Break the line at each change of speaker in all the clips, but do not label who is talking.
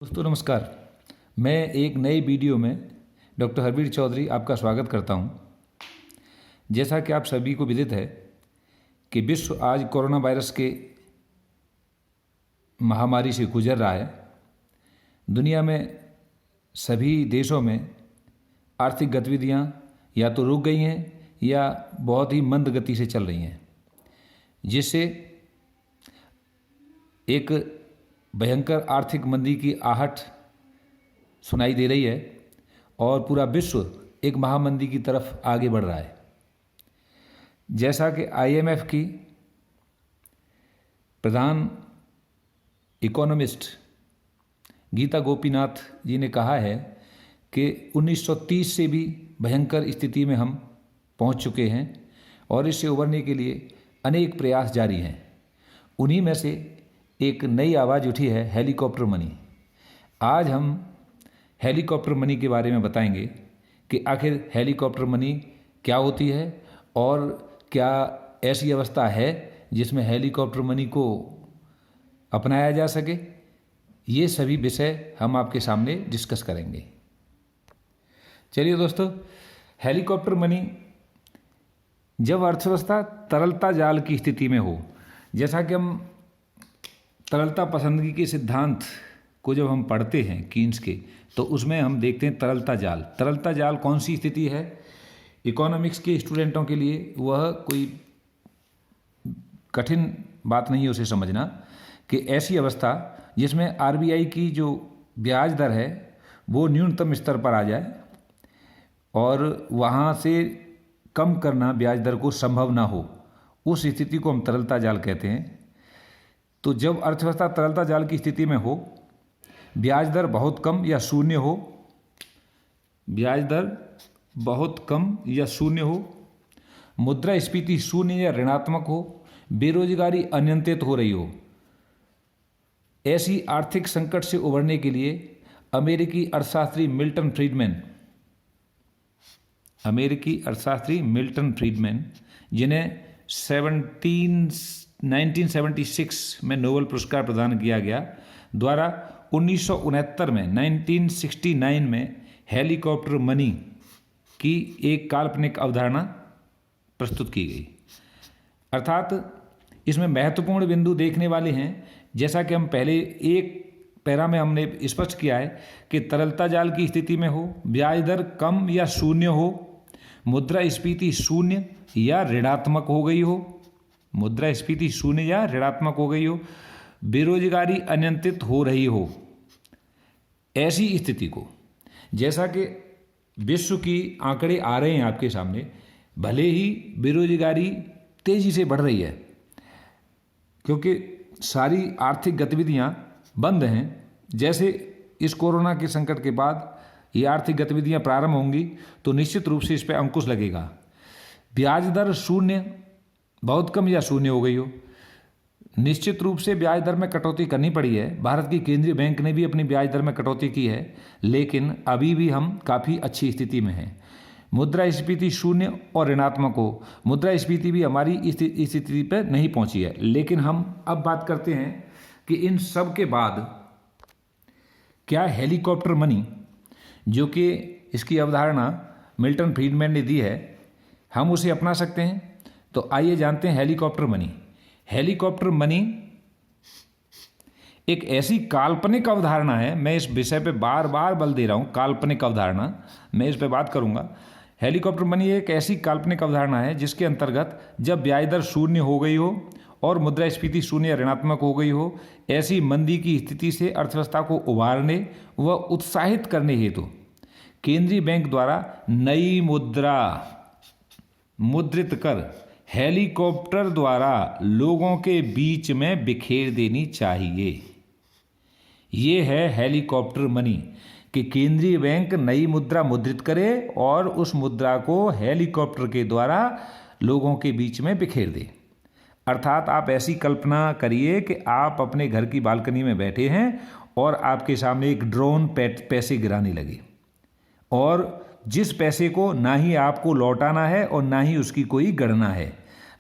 दोस्तों नमस्कार। मैं एक नए वीडियो में डॉक्टर हरवीर चौधरी आपका स्वागत करता हूं। जैसा कि आप सभी को विदित है कि विश्व आज कोरोना वायरस के महामारी से गुजर रहा है। दुनिया में सभी देशों में आर्थिक गतिविधियां या तो रुक गई हैं या बहुत ही मंद गति से चल रही हैं, जिससे एक भयंकर आर्थिक मंदी की आहट सुनाई दे रही है और पूरा विश्व एक महामंदी की तरफ आगे बढ़ रहा है। जैसा कि IMF की प्रधान इकोनॉमिस्ट गीता गोपीनाथ जी ने कहा है कि 1930 से भी भयंकर स्थिति में हम पहुंच चुके हैं और इससे उबरने के लिए अनेक प्रयास जारी हैं। उन्हीं में से एक नई आवाज़ उठी है हेलीकॉप्टर मनी। आज हम हेलीकॉप्टर मनी के बारे में बताएंगे कि आखिर हेलीकॉप्टर मनी क्या होती है और क्या ऐसी अवस्था है जिसमें हेलीकॉप्टर मनी को अपनाया जा सके। ये सभी विषय हम आपके सामने डिस्कस करेंगे। चलिए दोस्तों, हेलीकॉप्टर मनी जब अर्थव्यवस्था तरलता जाल की स्थिति में हो, जैसा कि हम तरलता पसंदगी के सिद्धांत को जब हम पढ़ते हैं कीन्स के, तो उसमें हम देखते हैं तरलता जाल। तरलता जाल कौन सी स्थिति है? इकोनॉमिक्स के स्टूडेंटों के लिए वह कोई कठिन बात नहीं है उसे समझना कि ऐसी अवस्था जिसमें RBI की जो ब्याज दर है वो न्यूनतम स्तर पर आ जाए और वहाँ से कम करना ब्याज दर को संभव ना हो, उस स्थिति को हम तरलता जाल कहते हैं। तो जब अर्थव्यवस्था तरलता जाल की स्थिति में हो, ब्याज दर बहुत कम या शून्य हो, ब्याज दर बहुत कम या शून्य हो, मुद्रास्फीति शून्य या ऋणात्मक हो, बेरोजगारी अनियंत्रित हो रही हो, ऐसी आर्थिक संकट से उबरने के लिए अमेरिकी अर्थशास्त्री मिल्टन फ्रीडमैन जिन्हें 1976 में नोबेल पुरस्कार प्रदान किया गया, द्वारा 1969 में 1969 में हेलीकॉप्टर मनी की एक काल्पनिक अवधारणा प्रस्तुत की गई। अर्थात इसमें महत्वपूर्ण बिंदु देखने वाले हैं। जैसा कि हम पहले एक पैरा में हमने स्पष्ट किया है कि तरलता जाल की स्थिति में हो, ब्याज दर कम या शून्य हो, मुद्रास्फीति शून्य या ऋणात्मक हो गई हो, मुद्रास्फीति शून्य या ऋणात्मक हो गई हो, बेरोजगारी अनियंत्रित हो रही हो, ऐसी स्थिति को, जैसा कि विश्व की आंकड़े आ रहे हैं आपके सामने, भले ही बेरोजगारी तेजी से बढ़ रही है क्योंकि सारी आर्थिक गतिविधियां बंद हैं। जैसे इस कोरोना के संकट के बाद ये आर्थिक गतिविधियां प्रारंभ होंगी तो निश्चित रूप से इस पर अंकुश लगेगा। ब्याज दर शून्य, बहुत कम या शून्य हो गई हो, निश्चित रूप से ब्याज दर में कटौती करनी पड़ी है। भारत की केंद्रीय बैंक ने भी अपनी ब्याज दर में कटौती की है, लेकिन अभी भी हम काफ़ी अच्छी स्थिति में हैं। मुद्रास्फीति शून्य और ऋणात्मक हो, मुद्रास्फीति भी हमारी इस स्थिति पर नहीं पहुंची है। लेकिन हम अब बात करते हैं कि इन सब के बाद क्या हेलीकॉप्टर मनी, जो कि इसकी अवधारणा मिल्टन फ्रीडमैन ने दी है, हम उसे अपना सकते हैं? तो आइए जानते हैं हेलीकॉप्टर मनी। हेलीकॉप्टर मनी एक ऐसी काल्पनिक अवधारणा है, मैं इस विषय पे बार बार बल दे रहा हूं, काल्पनिक अवधारणा, मैं इस पे बात करूंगा। हेलीकॉप्टर मनी एक ऐसी काल्पनिक अवधारणा है जिसके अंतर्गत जब ब्याज दर शून्य हो गई हो और मुद्रास्फीति शून्य या ऋणात्मक हो गई हो, ऐसी मंदी की स्थिति से अर्थव्यवस्था को उबारने व उत्साहित करने हेतु केंद्रीय बैंक द्वारा नई मुद्रा मुद्रित कर हेलीकॉप्टर द्वारा लोगों के बीच में बिखेर देनी चाहिए। ये है हेलीकॉप्टर मनी कि केंद्रीय बैंक नई मुद्रा मुद्रित करे और उस मुद्रा को हेलीकॉप्टर के द्वारा लोगों के बीच में बिखेर दे। अर्थात आप ऐसी कल्पना करिए कि आप अपने घर की बालकनी में बैठे हैं और आपके सामने एक ड्रोन पैसे गिराने लगे और जिस पैसे को ना ही आपको लौटाना है और ना ही उसकी कोई गणना है।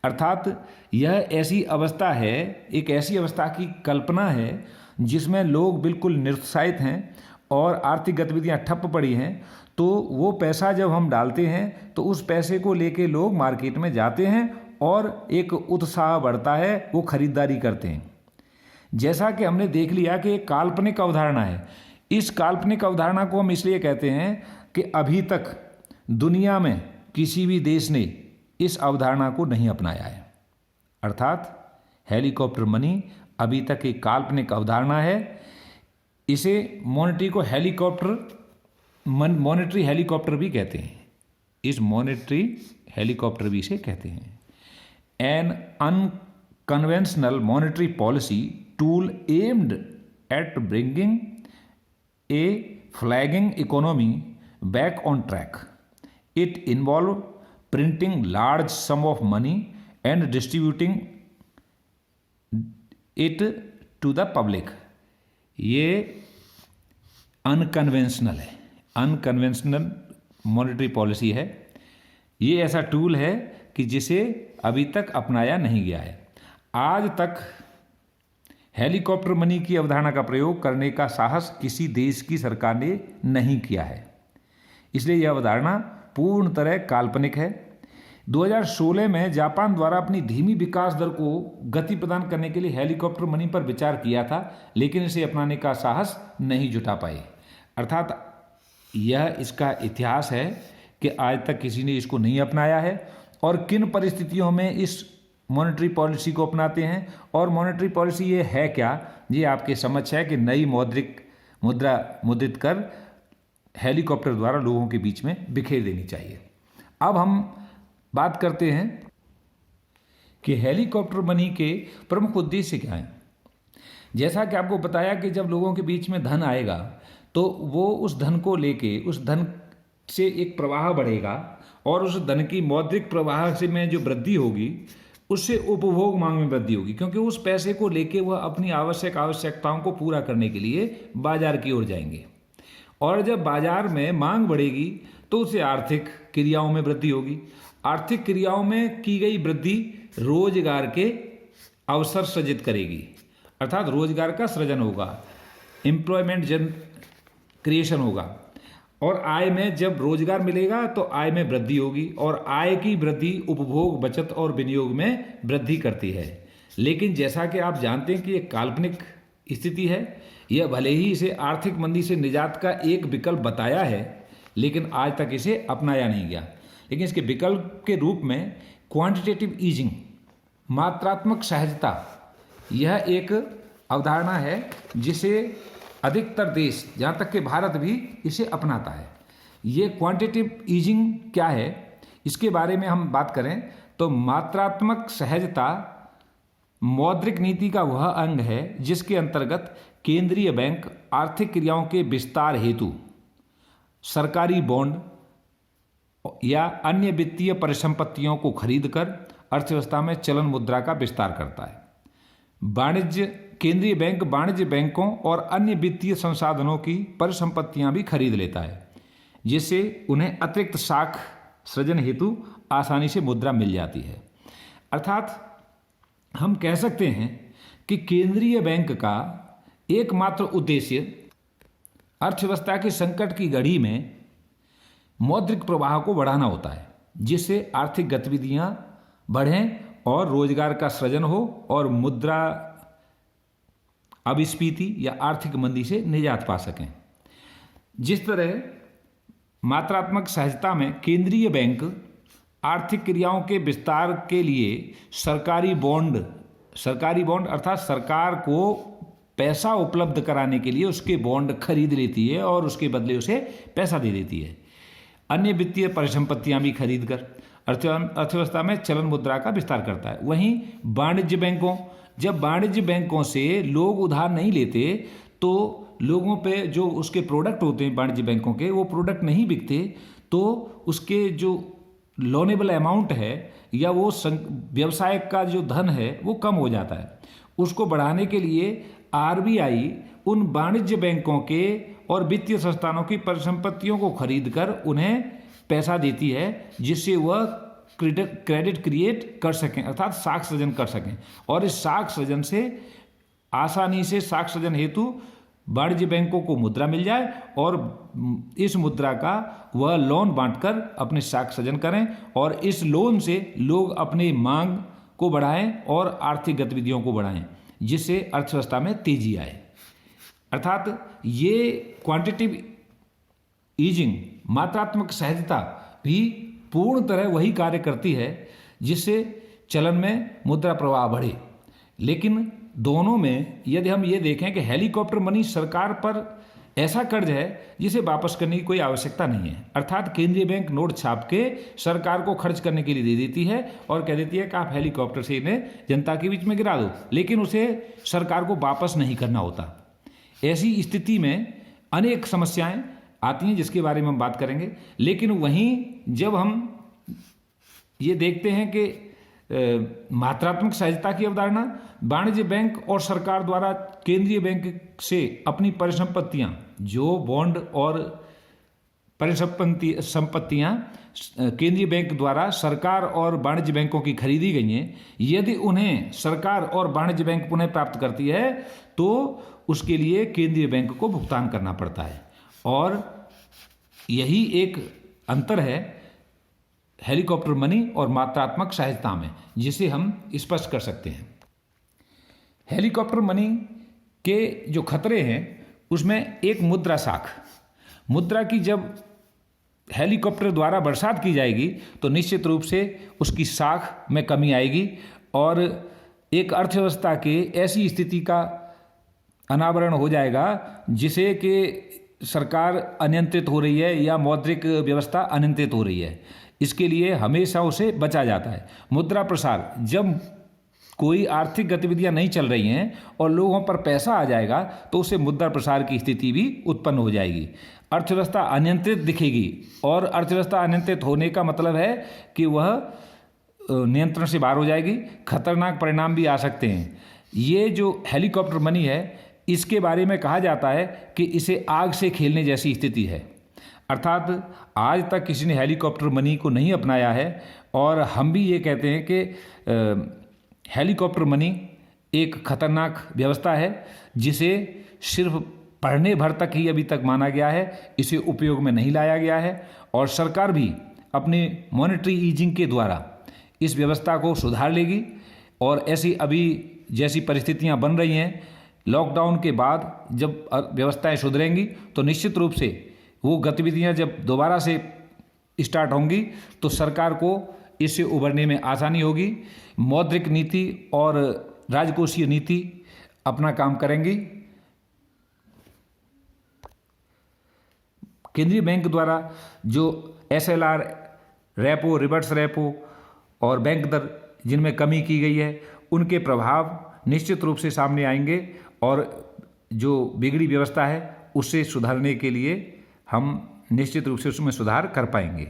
अर्थात यह ऐसी अवस्था है, एक ऐसी अवस्था की कल्पना है जिसमें लोग बिल्कुल निरुत्साहित हैं और आर्थिक गतिविधियां ठप पड़ी हैं, तो वो पैसा जब हम डालते हैं तो उस पैसे को लेके लोग मार्केट में जाते हैं और एक उत्साह बढ़ता है, वो खरीदारी करते हैं। जैसा कि हमने देख लिया कि एक काल्पनिक अवधारणा है। इस काल्पनिक अवधारणा को हम इसलिए कहते हैं कि अभी तक दुनिया में किसी भी देश ने इस अवधारणा को नहीं अपनाया है। अर्थात हेलीकॉप्टर मनी अभी तक एक काल्पनिक अवधारणा है। इसे मॉनेटरी हेलीकॉप्टर भी कहते हैं। इस मॉनेटरी हेलीकॉप्टर भी इसे कहते हैं। An unconventional monetary policy tool aimed at bringing a flagging economy back on track. It involved printing large sum of money and distributing it to the public. ये unconventional है, अनकन्वेंशनल मॉनेटरी पॉलिसी है। ये ऐसा tool है कि जिसे अभी तक अपनाया नहीं गया है। आज तक हेलीकॉप्टर मनी की अवधारणा का प्रयोग करने का साहस किसी देश की सरकार ने नहीं किया है, इसलिए यह अवधारणा पूर्ण तरह काल्पनिक है। 2016 में जापान द्वारा अपनी धीमी विकास दर को गति प्रदान करने के लिए हेलीकॉप्टर मनी पर विचार किया था, लेकिन इसे अपनाने का साहस नहीं जुटा पाए। अर्थात यह इसका इतिहास है कि आज तक किसी ने इसको नहीं अपनाया है। और किन परिस्थितियों में इस मॉनेटरी पॉलिसी को अपनाते हैं और मॉनेटरी पॉलिसी ये है क्या, ये आपके समझ है कि नई मुद्रा मुद्रित कर हेलीकॉप्टर द्वारा लोगों के बीच में बिखेर देनी चाहिए। अब हम बात करते हैं कि हेलीकॉप्टर मनी के प्रमुख उद्देश्य क्या हैं। जैसा कि आपको बताया कि जब लोगों के बीच में धन आएगा तो वो उस धन को लेके उस धन से एक प्रवाह बढ़ेगा और उस धन की मौद्रिक प्रवाह से में जो वृद्धि होगी उससे उपभोग मांग में वृद्धि होगी, क्योंकि उस पैसे को लेके वह अपनी आवश्यकताओं को पूरा करने के लिए बाजार की ओर जाएंगे। और जब बाजार में मांग बढ़ेगी तो उससे आर्थिक क्रियाओं में वृद्धि होगी। आर्थिक क्रियाओं में की गई वृद्धि रोजगार के अवसर सृजित करेगी, अर्थात रोजगार का सृजन होगा, एम्प्लॉयमेंट क्रिएशन होगा। और आय में जब रोजगार मिलेगा तो आय में वृद्धि होगी और आय की वृद्धि उपभोग, बचत और विनियोग में वृद्धि करती है। लेकिन जैसा कि आप जानते हैं कि ये काल्पनिक स्थिति है, यह भले ही इसे आर्थिक मंदी से निजात का एक विकल्प बताया है, लेकिन आज तक इसे अपनाया नहीं गया। लेकिन इसके विकल्प के रूप में क्वांटिटेटिव ईजिंग, मात्रात्मक सहजता, यह एक अवधारणा है जिसे अधिकतर देश, जहाँ तक कि भारत भी इसे अपनाता है। ये क्वांटिटेटिव ईजिंग क्या है, इसके बारे में हम बात करें तो मात्रात्मक सहजता मौद्रिक नीति का वह अंग है जिसके अंतर्गत केंद्रीय बैंक आर्थिक क्रियाओं के विस्तार हेतु सरकारी बॉन्ड या अन्य वित्तीय परिसंपत्तियों को खरीदकर अर्थव्यवस्था में चलन मुद्रा का विस्तार करता है। केंद्रीय बैंक वाणिज्य बैंकों और अन्य वित्तीय संसाधनों की परिसंपत्तियां भी खरीद लेता है, जिससे उन्हें अतिरिक्त साख सृजन हेतु आसानी से मुद्रा मिल जाती है। अर्थात हम कह सकते हैं कि केंद्रीय बैंक का एकमात्र उद्देश्य अर्थव्यवस्था के संकट की घड़ी में मौद्रिक प्रवाह को बढ़ाना होता है, जिससे आर्थिक गतिविधियां बढ़ें और रोजगार का सृजन हो और मुद्रा अपस्फीति या आर्थिक मंदी से निजात पा सकें। जिस तरह मात्रात्मक सहजता में केंद्रीय बैंक आर्थिक क्रियाओं के विस्तार के लिए सरकारी बॉन्ड अर्थात सरकार को पैसा उपलब्ध कराने के लिए उसके बॉन्ड खरीद लेती है और उसके बदले उसे पैसा दे देती है। अन्य वित्तीय परिसंपत्तियां भी खरीद कर अर्थव्यवस्था में चलन मुद्रा का विस्तार करता है। वहीं जब वाणिज्य बैंकों से लोग उधार नहीं लेते तो लोगों पे जो उसके प्रोडक्ट होते हैं वाणिज्य बैंकों के, वो प्रोडक्ट नहीं बिकते, तो उसके जो लोनेबल अमाउंट है या वो व्यवसाय का जो धन है वो कम हो जाता है। उसको बढ़ाने के लिए आरबीआई उन वाणिज्य बैंकों के और वित्तीय संस्थानों की परिसंपत्तियों को खरीदकर उन्हें पैसा देती है, जिससे वह क्रेडिट क्रिएट कर सकें, अर्थात साख सृजन कर सकें। और इस साख सृजन से आसानी से साख सृजन हेतु वाणिज्य बैंकों को मुद्रा मिल जाए और इस मुद्रा का वह लोन बांटकर अपने साख सृजन करें और इस लोन से लोग अपनी मांग को बढ़ाएं और आर्थिक गतिविधियों को बढ़ाएं, जिससे अर्थव्यवस्था में तेजी आए। अर्थात ये क्वांटिटेटिव ईजिंग, मात्रात्मक सहजता भी पूर्ण तरह वही कार्य करती है जिससे चलन में मुद्रा प्रवाह बढ़े। लेकिन दोनों में यदि हम ये देखें कि हेलीकॉप्टर मनी सरकार पर ऐसा कर्ज है जिसे वापस करने की कोई आवश्यकता नहीं है, अर्थात केंद्रीय बैंक नोट छाप के सरकार को खर्च करने के लिए दे देती है और कह देती है कि आप हेलीकॉप्टर से इन्हें जनता के बीच में गिरा दो, लेकिन उसे सरकार को वापस नहीं करना होता। ऐसी स्थिति में अनेक समस्याएं आती हैं जिसके बारे में हम बात करेंगे। लेकिन वहीं जब हम ये देखते हैं कि मात्रात्मक सहजता की अवधारणा, वाणिज्य बैंक और सरकार द्वारा केंद्रीय बैंक से अपनी परिसंपत्तियां, जो बॉन्ड और परिसंपत्तियां केंद्रीय बैंक द्वारा सरकार और वाणिज्य बैंकों की खरीदी गई हैं, यदि उन्हें सरकार और वाणिज्य बैंक पुनः प्राप्त करती है तो उसके लिए केंद्रीय बैंक को भुगतान करना पड़ता है। और यही एक अंतर है हेलीकॉप्टर मनी और मात्रात्मक सहजता में, जिसे हम स्पष्ट कर सकते हैं। हेलीकॉप्टर मनी के जो खतरे हैं उसमें एक मुद्रा साख, मुद्रा की जब हेलीकॉप्टर द्वारा बरसात की जाएगी तो निश्चित रूप से उसकी साख में कमी आएगी और एक अर्थव्यवस्था के ऐसी स्थिति का अनावरण हो जाएगा जिसे कि सरकार अनियंत्रित हो रही है या मौद्रिक व्यवस्था अनियंत्रित हो रही है। इसके लिए हमेशा उसे बचा जाता है। मुद्रा प्रसार, जब कोई आर्थिक गतिविधियां नहीं चल रही हैं और लोगों पर पैसा आ जाएगा तो उससे मुद्रा प्रसार की स्थिति भी उत्पन्न हो जाएगी। अर्थव्यवस्था अनियंत्रित दिखेगी और अर्थव्यवस्था अनियंत्रित होने का मतलब है कि वह नियंत्रण से बाहर हो जाएगी, खतरनाक परिणाम भी आ सकते हैं। ये जो हेलीकॉप्टर मनी है इसके बारे में कहा जाता है कि इसे आग से खेलने जैसी स्थिति है, अर्थात आज तक किसी ने हेलीकॉप्टर मनी को नहीं अपनाया है और हम भी ये कहते हैं कि हेलीकॉप्टर मनी एक खतरनाक व्यवस्था है जिसे सिर्फ पढ़ने भर तक ही अभी तक माना गया है, इसे उपयोग में नहीं लाया गया है और सरकार भी अपनी मॉनेटरी ईजिंग के द्वारा इस व्यवस्था को सुधार लेगी। और ऐसी अभी जैसी परिस्थितियां बन रही हैं, लॉकडाउन के बाद जब व्यवस्थाएं सुधरेंगी तो निश्चित रूप से वो गतिविधियां जब दोबारा से स्टार्ट होंगी तो सरकार को इससे उभरने में आसानी होगी। मौद्रिक नीति और राजकोषीय नीति अपना काम करेंगी। केंद्रीय बैंक द्वारा जो SLR, रेपो, रिवर्स रेपो और बैंक दर जिनमें कमी की गई है उनके प्रभाव निश्चित रूप से सामने आएंगे और जो बिगड़ी व्यवस्था है उससे सुधारने के लिए हम निश्चित रूप से उसमें सुधार कर पाएंगे।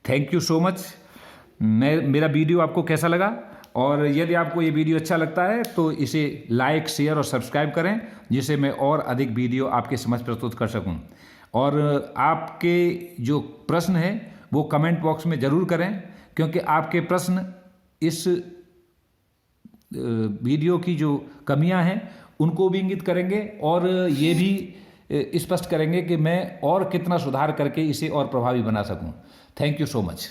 Thank you so much. मेरा वीडियो आपको कैसा लगा, और यदि आपको ये वीडियो अच्छा लगता है तो इसे लाइक, शेयर और सब्सक्राइब करें जिससे मैं और अधिक वीडियो आपके समक्ष प्रस्तुत कर सकूं। और आपके जो प्रश्न हैं वो कमेंट बॉक्स में ज़रूर करें, क्योंकि आपके प्रश्न इस वीडियो की जो कमियां हैं उनको भी इंगित करेंगे और ये भी स्पष्ट करेंगे कि मैं और कितना सुधार करके इसे और प्रभावी बना सकूं। Thank you so much.